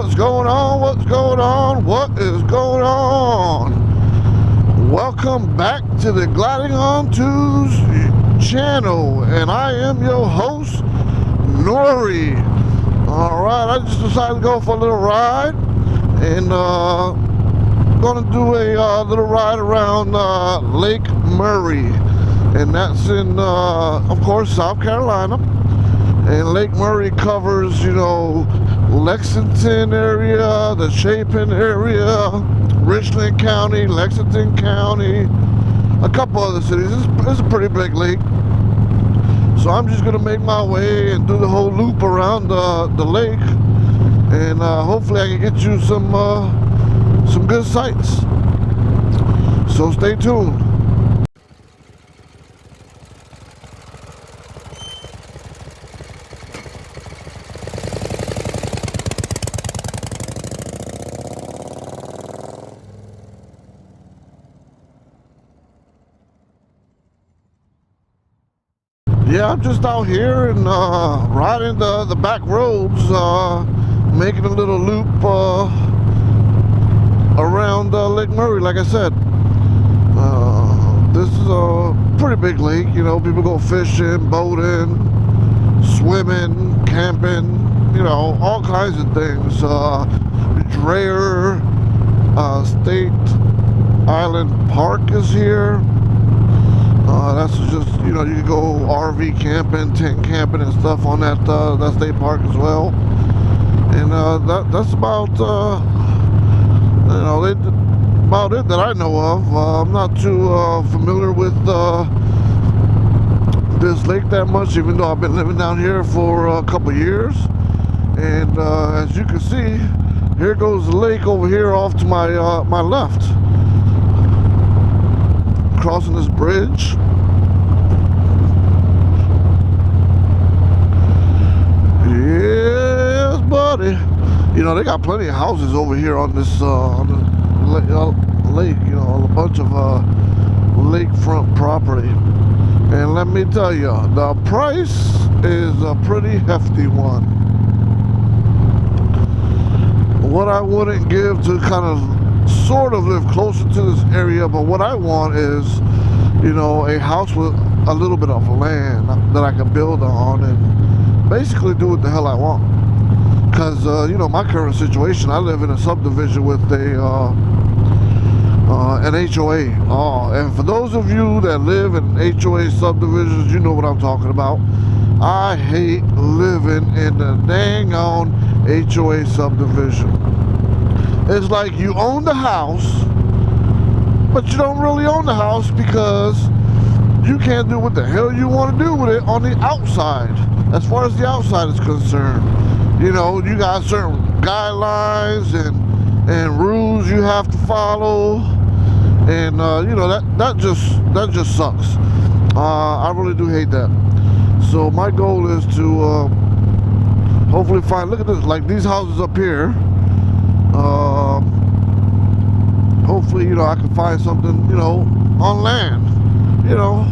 What's going on? What's going on? What is going on? Welcome back to the Gliding on Twos channel, and I am your host, Nori. Alright, I just decided to go for a little ride, and gonna do a little ride around Lake Murray, and that's in, of course, South Carolina. And Lake Murray covers, you know, Lexington area, the Chapin area, Richland County, Lexington County, a couple other cities. It's a pretty big lake. So I'm just gonna make my way and do the whole loop around the lake, and hopefully I can get you some good sights. So stay tuned. Yeah, I'm just out here and riding the back roads, making a little loop around Lake Murray. Like I said, this is a pretty big lake. You know, people go fishing, boating, swimming, camping, you know, all kinds of things. Dreher State Island Park is here. That's just, you know, you can go RV camping, tent camping and stuff on that state park as well. And that's about, you know, about it that I know of. I'm not too familiar with this lake that much, even though I've been living down here for a couple years. And as you can see, here goes the lake over here off to my my left. Crossing this bridge. Yes, buddy. You know, they got plenty of houses over here on this on the lake. You know, a bunch of lakefront property. And let me tell you, the price is a pretty hefty one. What I wouldn't give to kind of sort of live closer to this area, but what I want is, you know, a house with a little bit of land that I can build on and basically do what the hell I want. Because you know, my current situation, I live in a subdivision with an HOA. And for those of you that live in HOA subdivisions, you know what I'm talking about. I hate living in the dang on HOA subdivision. It's like you own the house, but you don't really own the house because you can't do what the hell you want to do with it on the outside, as far as the outside is concerned. You know, you got certain guidelines and rules you have to follow, and you know, that just sucks. I really do hate that. So my goal is to hopefully find, look at this, like these houses up here. Hopefully, you know, I can find something, you know, on land, you know,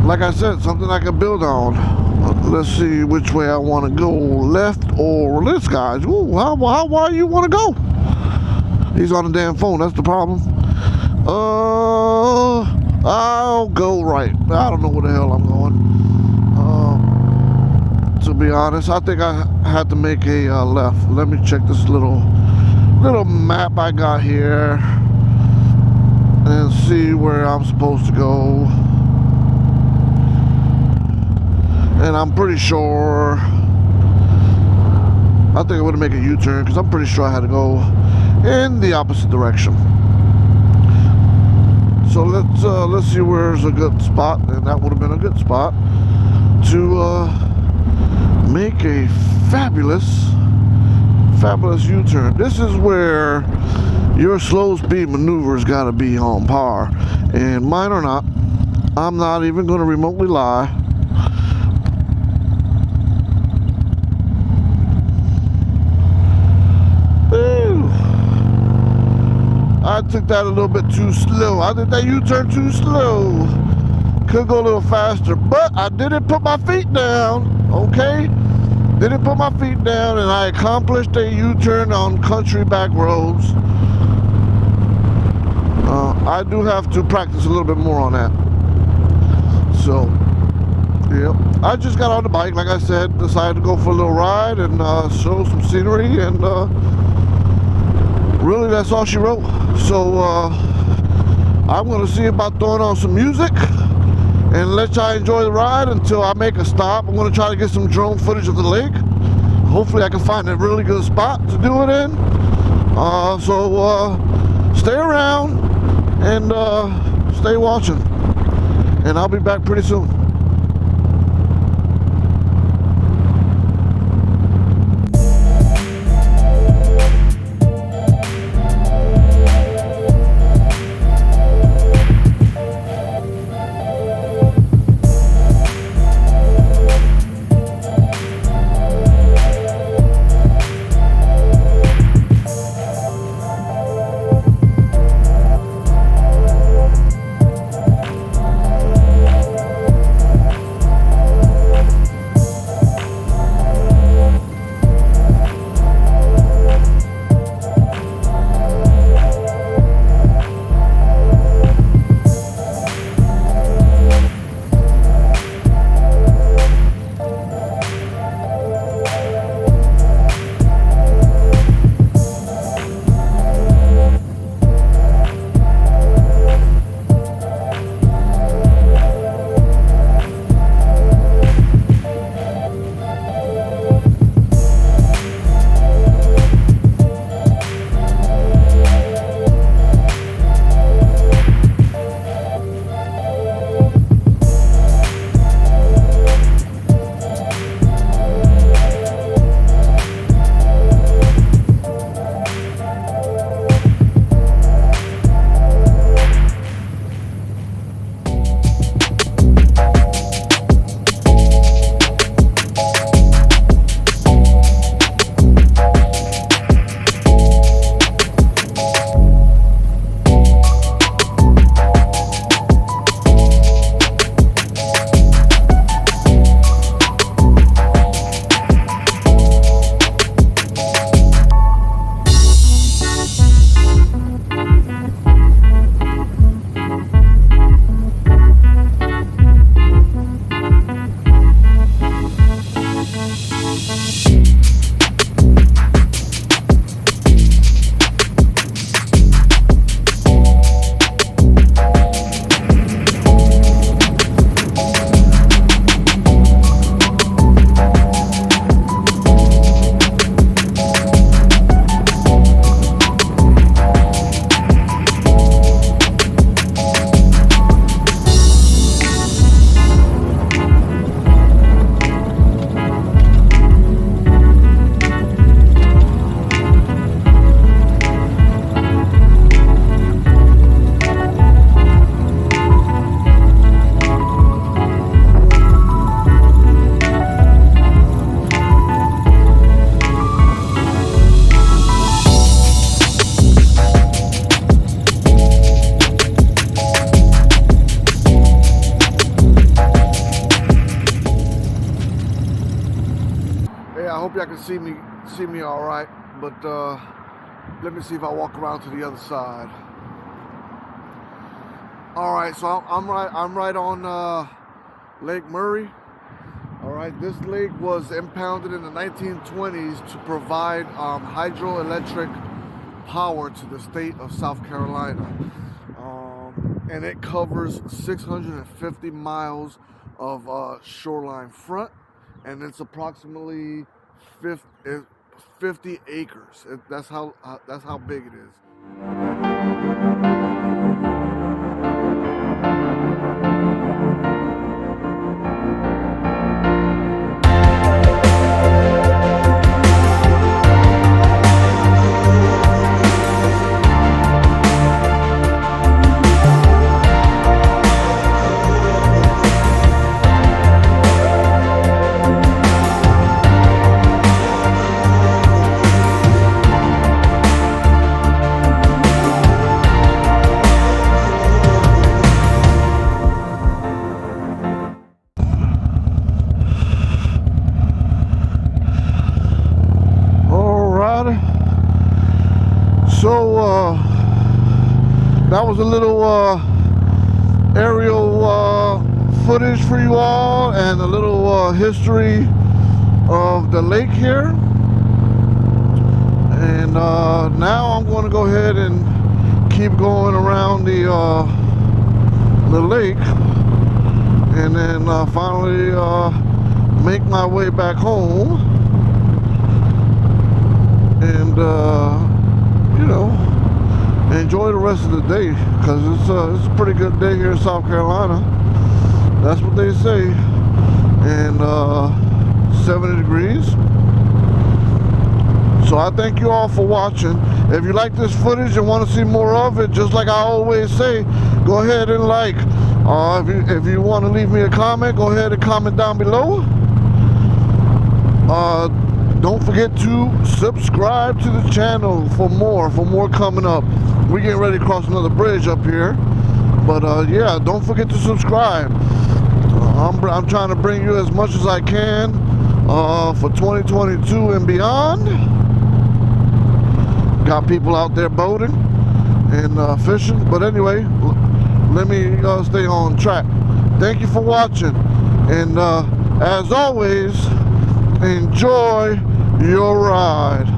like I said, something I can build on. Let's see which way I want to go, left or this guy's. Ooh, how you want to go? He's on the damn phone, that's the problem. I'll go right. I don't know where the hell I'm going. To be honest, I think I had to make a left. Let me check this little map I got here and see where I'm supposed to go. And I'm pretty sure, I think I'm gonna make a U-turn because I'm pretty sure I had to go in the opposite direction. So let's see where's a good spot, and that would have been a good spot to make a fabulous U-turn. This is where your slow speed maneuvers got to be on par, and mine are not. I'm not even going to remotely lie. Ooh. I took that a little bit too slow. I did that U-turn too slow. Could go a little faster, but I didn't put my feet down. Okay, Didn't put my feet down, and I accomplished a U-turn on country back roads. I do have to practice a little bit more on that. So, yeah, I just got on the bike, like I said, decided to go for a little ride and show some scenery, and really that's all she wrote. So I'm gonna see about throwing on some music and let y'all enjoy the ride until I make a stop. I'm gonna try to get some drone footage of the lake. Hopefully I can find a really good spot to do it in. So stay around and stay watching, and I'll be back pretty soon. I hope y'all can see me all right, but let me see if I walk around to the other side. All right, so I'm right on Lake Murray. All right, this lake was impounded in the 1920s to provide hydroelectric power to the state of South Carolina, and it covers 650 miles of shoreline front, and it's approximately 50 acres. That's how big it is. So that was a little aerial footage for you all, and a little history of the lake here. And now I'm going to go ahead and keep going around the lake, and then finally make my way back home, and you know, enjoy the rest of the day, because it's a pretty good day here in South Carolina. That's what they say. And 70 degrees. So I thank you all for watching. If you like this footage and want to see more of it, just like I always say, go ahead and like. If you want to leave me a comment, go ahead and comment down below. Don't forget to subscribe to the channel for more coming up. We're getting ready to cross another bridge up here, but yeah, don't forget to subscribe. I'm trying to bring you as much as I can for 2022 and beyond. Got people out there boating and fishing, but anyway, let me stay on track. Thank you for watching, and as always, enjoy your ride.